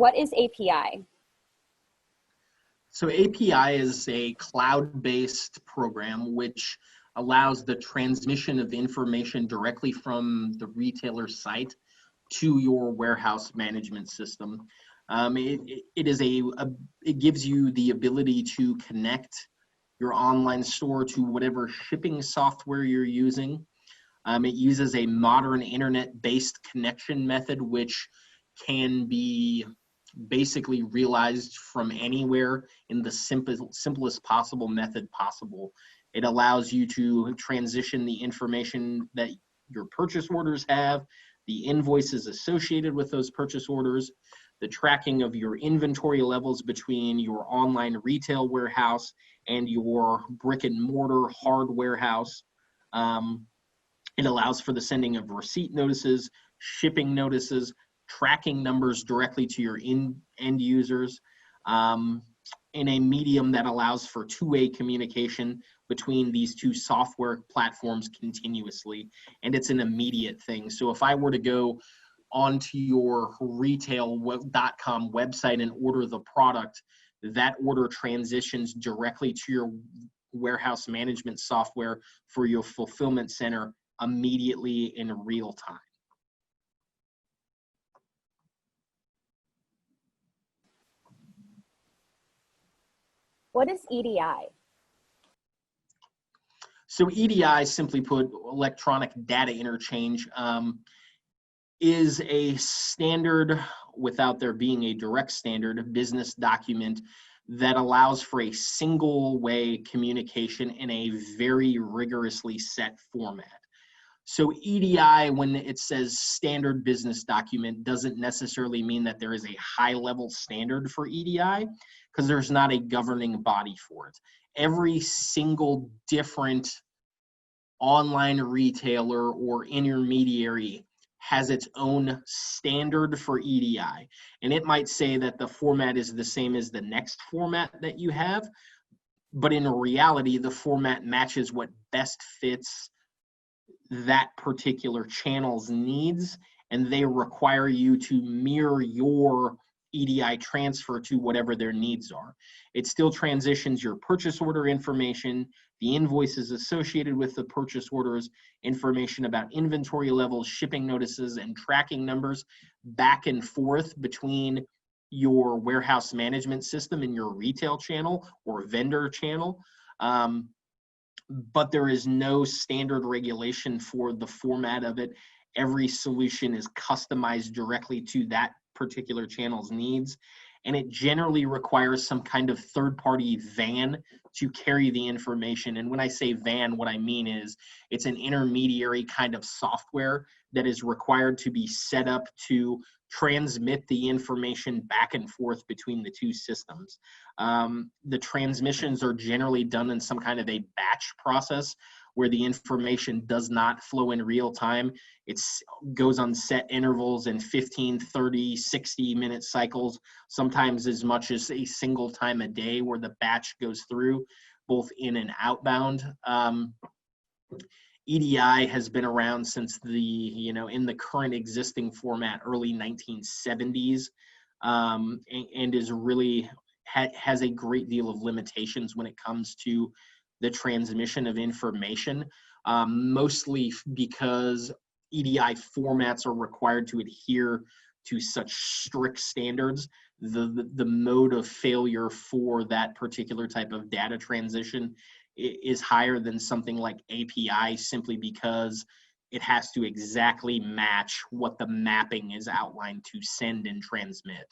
What is API? So API is a cloud-based program which allows the transmission of information directly from the retailer site to your warehouse management system. It gives you the ability to connect your online store to whatever shipping software you're using. It uses a modern internet-based connection method, which can be basically realized from anywhere in the simplest possible method possible. It allows you to transition the information that your purchase orders have, the invoices associated with those purchase orders, the tracking of your inventory levels between your online retail warehouse and your brick and mortar hard warehouse. It allows for the sending of receipt notices, shipping notices, tracking numbers directly to your end users, in a medium that allows for two-way communication between these two software platforms continuously, and it's an immediate thing. So if I were to go onto your retail.com website and order the product, that order transitions directly to your warehouse management software for your fulfillment center immediately in real time. What is EDI? So EDI, simply put, electronic data interchange, is a standard, without there being a direct standard, business document that allows for a single way communication in a very rigorously set format. So EDI, when it says standard business document, doesn't necessarily mean that there is a high level standard for EDI, because there's not a governing body for it. Every single different online retailer or intermediary has its own standard for EDI. And it might say that the format is the same as the next format that you have, but in reality, the format matches what best fits that particular channel's needs, and they require you to mirror your EDI transfer to whatever their needs are. It still transitions your purchase order information, the invoices associated with the purchase orders, information about inventory levels, shipping notices, and tracking numbers back and forth between your warehouse management system and your retail channel or vendor channel. But there is no standard regulation for the format of it. Every solution is customized directly to that particular channel's needs, and it generally requires some kind of third-party van to carry the information. And when I say van, what I mean is it's an intermediary kind of software that is required to be set up to transmit the information back and forth between the two systems. The transmissions are generally done in some kind of a batch process where the information does not flow in real time. It goes on set intervals in 15, 30, 60-minute cycles, sometimes as much as a single time a day where the batch goes through, both in and outbound. EDI has been around since in the current existing format, early 1970s, and is really has a great deal of limitations when it comes to the transmission of information, mostly because EDI formats are required to adhere to such strict standards. The mode of failure for that particular type of data transition is higher than something like API, simply because it has to exactly match what the mapping is outlined to send and transmit.